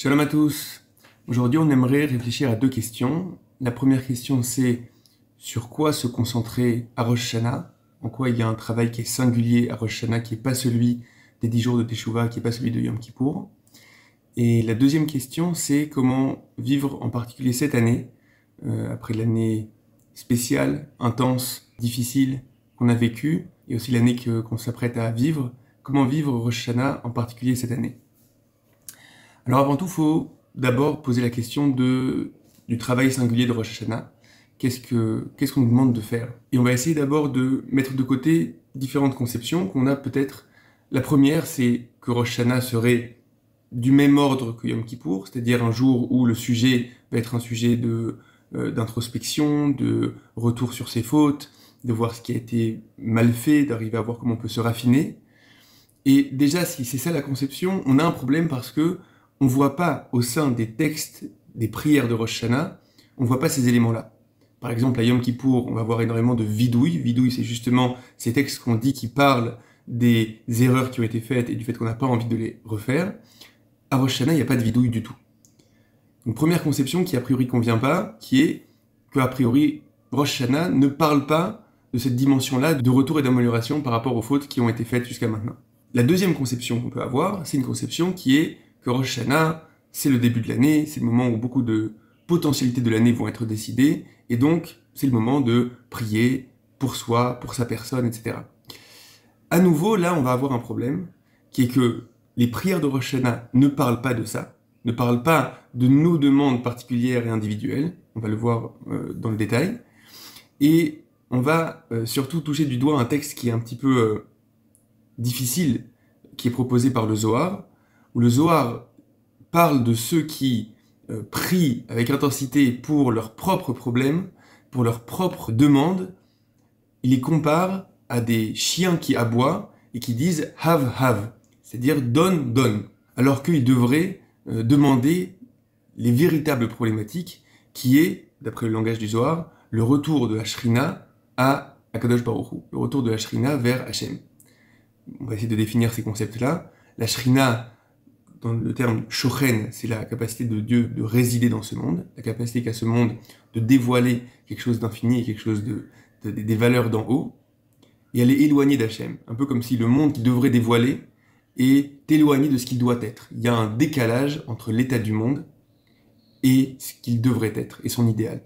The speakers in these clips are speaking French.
Shalom à tous. Aujourd'hui, on aimerait réfléchir à deux questions. La première question, c'est sur quoi se concentrer à Rosh Hashanah, en quoi il y a un travail qui est singulier à Rosh Hashanah, qui n'est pas celui des 10 jours de Teshuvah, qui n'est pas celui de Yom Kippour. Et la deuxième question, c'est comment vivre en particulier cette année, après l'année spéciale, intense, difficile qu'on a vécue, et aussi l'année qu'on s'apprête à vivre, comment vivre Rosh Hashanah en particulier cette année. Alors avant tout, il faut d'abord poser la question du travail singulier de Rosh Hashanah. Qu'est-ce qu'on nous demande de faire? Et on va essayer d'abord de mettre de côté différentes conceptions qu'on a peut-être. La première, c'est que Rosh Hashanah serait du même ordre que Yom Kippour, c'est-à-dire un jour où le sujet va être un sujet d'introspection, de retour sur ses fautes, de voir ce qui a été mal fait, d'arriver à voir comment on peut se raffiner. Et déjà, si c'est ça la conception, on a un problème parce que on voit pas au sein des textes, des prières de Rosh Hashanah, on voit pas ces éléments-là. Par exemple, à Yom Kippour, on va voir énormément de vidouille. Vidouille, c'est justement ces textes qu'on dit qui parlent des erreurs qui ont été faites et du fait qu'on n'a pas envie de les refaire. À Rosh Hashanah, il n'y a pas de vidouille du tout. Une première conception qui a priori convient pas, qui est que a priori Rosh Hashanah ne parle pas de cette dimension-là de retour et d'amélioration par rapport aux fautes qui ont été faites jusqu'à maintenant. La deuxième conception qu'on peut avoir, c'est une conception qui est que Rosh Hashanah, c'est le début de l'année, c'est le moment où beaucoup de potentialités de l'année vont être décidées, et donc c'est le moment de prier pour soi, pour sa personne, etc. À nouveau, là, on va avoir un problème, qui est que les prières de Rosh Hashanah ne parlent pas de ça, ne parlent pas de nos demandes particulières et individuelles, on va le voir dans le détail, et on va surtout toucher du doigt un texte qui est un petit peu difficile, qui est proposé par le Zohar, où le Zohar parle de ceux qui prient avec intensité pour leurs propres problèmes, pour leurs propres demandes. Il les compare à des chiens qui aboient et qui disent « have, have », c'est-à-dire « donne, donne », alors qu'ils devraient demander les véritables problématiques, qui est, d'après le langage du Zohar, le retour de la Shrina à Akadosh Baruch Hu, le retour de la Shrina vers Hachem. On va essayer de définir ces concepts-là. La Shrina, dans le terme shochen, c'est la capacité de Dieu de résider dans ce monde, la capacité qu'a ce monde de dévoiler quelque chose d'infini et quelque chose des valeurs d'en haut, et elle est éloignée d'Hachem, un peu comme si le monde qu'il devrait dévoiler est éloigné de ce qu'il doit être. Il y a un décalage entre l'état du monde et ce qu'il devrait être, et son idéal.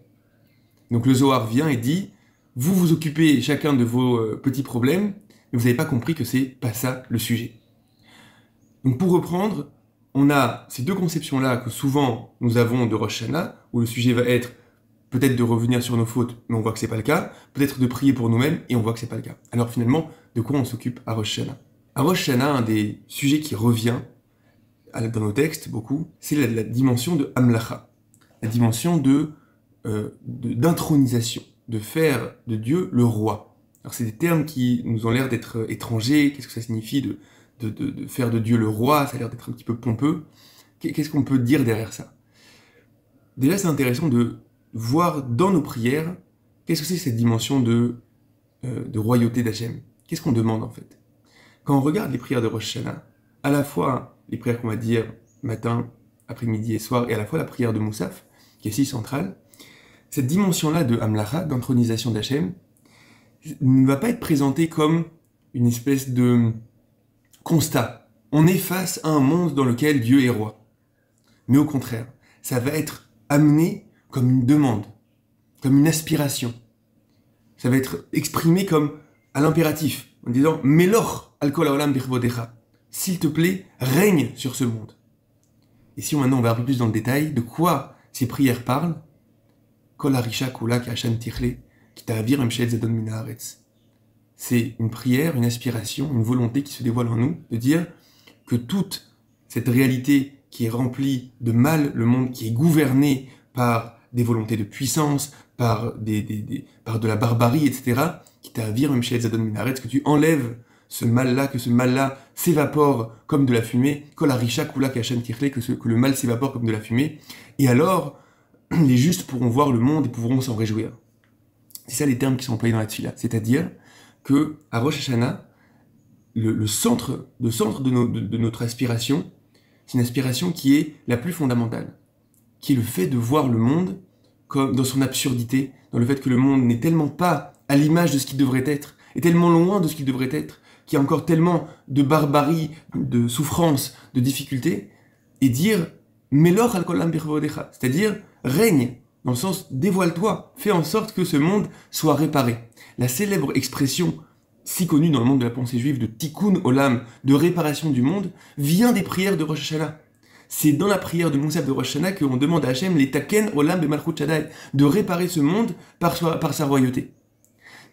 Donc le Zohar vient et dit, vous vous occupez chacun de vos petits problèmes, mais vous n'avez pas compris que c'est pas ça le sujet. Donc pour reprendre, on a ces deux conceptions-là que souvent nous avons de Rosh Hashanah, où le sujet va être peut-être de revenir sur nos fautes, mais on voit que c'est pas le cas, peut-être de prier pour nous-mêmes, et on voit que c'est pas le cas. Alors finalement, de quoi on s'occupe à Rosh Hashanah? À Rosh Hashanah, un des sujets qui revient dans nos textes beaucoup, c'est la dimension de Hamlacha, la dimension d'intronisation, de faire de Dieu le roi. Alors c'est des termes qui nous ont l'air d'être étrangers. Qu'est-ce que ça signifie de faire de Dieu le roi? Ça a l'air d'être un petit peu pompeux. Qu'est-ce qu'on peut dire derrière ça? Déjà, c'est intéressant de voir dans nos prières, qu'est-ce que c'est cette dimension de royauté d'Hachem? Qu'est-ce qu'on demande en fait? Quand on regarde les prières de Rosh Hashanah, à la fois les prières qu'on va dire matin, après-midi et soir, et à la fois la prière de Moussaf, qui est si centrale, cette dimension-là de Hamlacha, d'intronisation d'Hachem, ne va pas être présentée comme une espèce de constat. On est face à un monde dans lequel Dieu est roi. Mais au contraire, ça va être amené comme une demande, comme une aspiration. Ça va être exprimé comme à l'impératif, en disant « Meloch al kol haolam bichvodecha » s'il te plaît, règne sur ce monde. Et si maintenant on va un peu plus dans le détail, de quoi ces prières parlent? Kol harisha kula k'Hashem tichle ki ta'avir emshet zedon min haaretz. C'est une prière, une aspiration, une volonté qui se dévoile en nous, de dire que toute cette réalité qui est remplie de mal, le monde qui est gouverné par des volontés de puissance, par de la barbarie, etc., qui ta'avir emshet zedon min haaretz, que tu enlèves ce mal-là, que ce mal-là s'évapore comme de la fumée, kol harisha kula k'Hashem tichle, que le mal s'évapore comme de la fumée, et alors les justes pourront voir le monde et pourront s'en réjouir. C'est ça les termes qui sont employés dans la tefila, c'est-à-dire que à Rosh Hashanah, le centre de notre aspiration, c'est une aspiration qui est la plus fondamentale, qui est le fait de voir le monde comme dans son absurdité, dans le fait que le monde n'est tellement pas à l'image de ce qu'il devrait être, est tellement loin de ce qu'il devrait être, qu'il y a encore tellement de barbarie, de souffrance, de difficultés, et dire « Melor al-kolam birvodecha », c'est-à-dire « règne », dans le sens « dévoile-toi », fais en sorte que ce monde soit réparé. La célèbre expression si connue dans le monde de la pensée juive de tikkun olam, de réparation du monde, vient des prières de Rosh Hashanah. C'est dans la prière de Moussaf de Rosh Hashanah qu'on demande à Hachem les taken olam bemalchut shaddai, de réparer ce monde par sa royauté.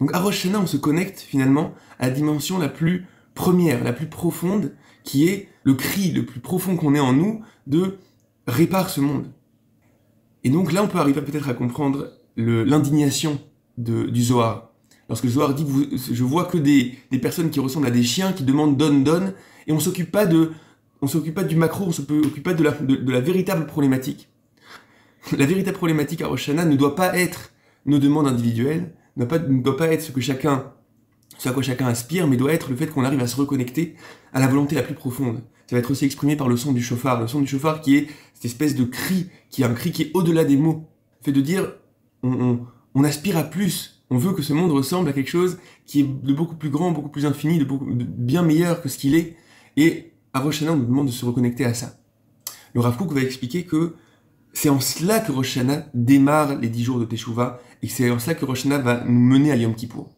Donc à Rosh Hashanah, on se connecte finalement à la dimension la plus première, la plus profonde, qui est le cri le plus profond qu'on ait en nous de « répare ce monde ». Et donc là, on peut arriver peut-être à comprendre l'indignation du Zohar. Lorsque le Zohar dit « je vois que des personnes qui ressemblent à des chiens qui demandent « donne, donne », et on s'occupe pas du macro, on s'occupe pas de la véritable problématique. La véritable problématique à Rosh Hashanah ne doit pas être nos demandes individuelles, ne doit pas être ce à quoi chacun aspire, mais doit être le fait qu'on arrive à se reconnecter à la volonté la plus profonde. Ça va être aussi exprimé par le son du shofar. Le son du shofar qui est cette espèce de cri, qui est un cri qui est au-delà des mots. Fait de dire, on aspire à plus. On veut que ce monde ressemble à quelque chose qui est de beaucoup plus grand, beaucoup plus infini, de bien meilleur que ce qu'il est. Et à Rosh Hashanah, on nous demande de se reconnecter à ça. Le Rav Kook va expliquer que c'est en cela que Rosh Hashanah démarre les 10 jours de Teshuvah, et c'est en cela que Rosh Hashanah va nous mener à Yom Kippour.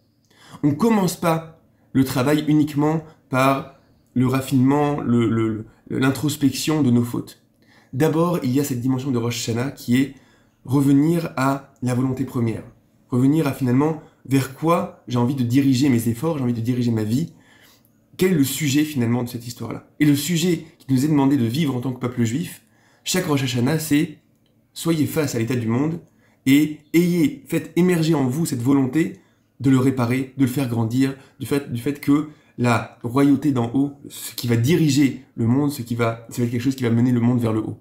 On ne commence pas le travail uniquement par le raffinement, l'introspection de nos fautes. D'abord, il y a cette dimension de Rosh Hashanah qui est revenir à la volonté première. Revenir à finalement vers quoi j'ai envie de diriger mes efforts, j'ai envie de diriger ma vie. Quel est le sujet finalement de cette histoire-là? Et le sujet qui nous est demandé de vivre en tant que peuple juif, chaque Rosh Hashanah, c'est soyez face à l'état du monde et faites émerger en vous cette volonté de le réparer, de le faire grandir, du fait que la royauté d'en haut, ce qui va diriger le monde, ça va être quelque chose qui va mener le monde vers le haut.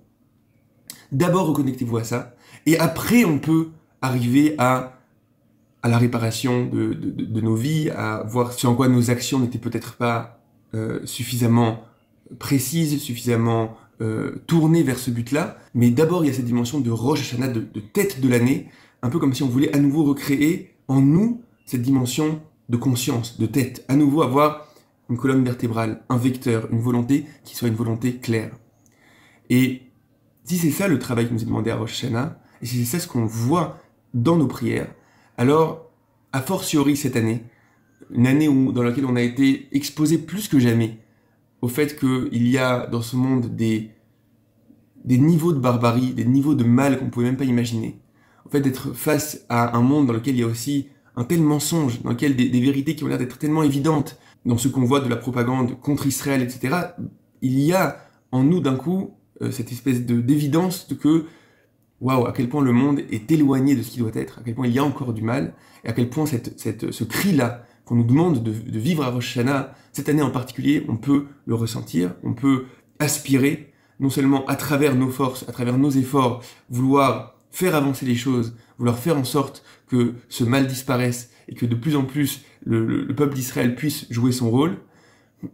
D'abord, reconnectez-vous à ça, et après, on peut arriver à la réparation de nos vies, à voir sur en quoi nos actions n'étaient peut-être pas suffisamment précises, suffisamment tournées vers ce but-là. Mais d'abord, il y a cette dimension de Rosh Hashanah, de tête de l'année, un peu comme si on voulait à nouveau recréer en nous cette dimension de conscience, de tête, à nouveau avoir une colonne vertébrale, un vecteur, une volonté qui soit une volonté claire. Et si c'est ça le travail qui nous est demandé à Rosh Hashanah, et si c'est ça ce qu'on voit dans nos prières, alors, a fortiori cette année, une année dans laquelle on a été exposé plus que jamais au fait qu'il y a dans ce monde des niveaux de barbarie, des niveaux de mal qu'on ne pouvait même pas imaginer, au fait d'être face à un monde dans lequel il y a aussi un tel mensonge, dans lequel des vérités qui ont l'air d'être tellement évidentes, dans ce qu'on voit de la propagande contre Israël, etc., il y a en nous d'un coup cette espèce d'évidence que, waouh, à quel point le monde est éloigné de ce qu'il doit être, à quel point il y a encore du mal, et à quel point ce cri-là qu'on nous demande de vivre à Rosh Hashanah, cette année en particulier, on peut le ressentir, on peut aspirer, non seulement à travers nos forces, à travers nos efforts, vouloir faire avancer les choses, vouloir faire en sorte que ce mal disparaisse et que de plus en plus le peuple d'Israël puisse jouer son rôle,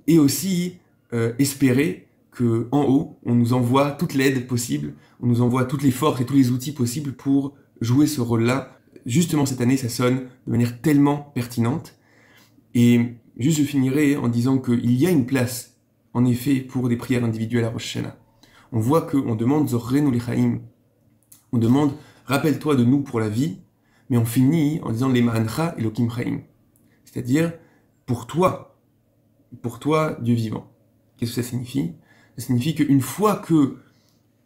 et aussi espérer que en haut, on nous envoie toute l'aide possible, on nous envoie toutes les forces et tous les outils possibles pour jouer ce rôle-là. Justement, cette année, ça sonne de manière tellement pertinente. Et juste, je finirai en disant qu'il y a une place, en effet, pour des prières individuelles à Rosh Hashanah. On voit qu'on demande Zorrenu Lechaim, on demande rappelle-toi de nous pour la vie, mais on finit en disant Lema'ancha Elokim Chaim, c'est-à-dire pour toi, Dieu vivant. Qu'est-ce que ça signifie? Ça signifie qu'une fois que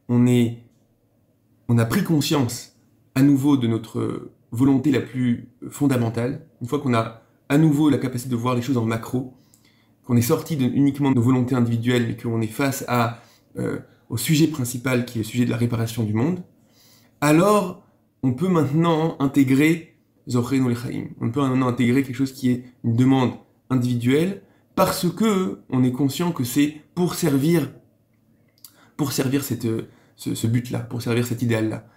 on a pris conscience à nouveau de notre volonté la plus fondamentale, une fois qu'on a à nouveau la capacité de voir les choses en macro, qu'on est sorti uniquement de nos volontés individuelles et qu'on est face au sujet principal qui est le sujet de la réparation du monde, alors on peut maintenant intégrer Zorrenu Lechaim. On peut maintenant intégrer quelque chose qui est une demande individuelle parce que on est conscient que c'est pour servir ce but-là, pour servir cet idéal-là.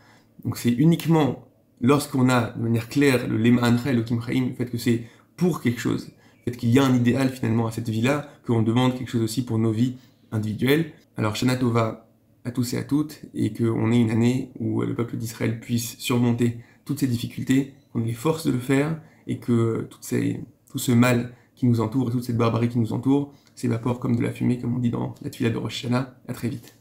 Donc c'est uniquement lorsqu'on a de manière claire le Lema'ancha Elokim Chaim, le fait que c'est pour quelque chose, le fait qu'il y a un idéal finalement à cette vie-là, qu'on demande quelque chose aussi pour nos vies individuelles. Alors Shana Tova à tous et à toutes, et qu'on ait une année où le peuple d'Israël puisse surmonter toutes ces difficultés, qu'on ait les forces de le faire, et que tout ce mal qui nous entoure, toute cette barbarie qui nous entoure, s'évapore comme de la fumée, comme on dit dans la Tefila de Rosh Hashanah. À très vite.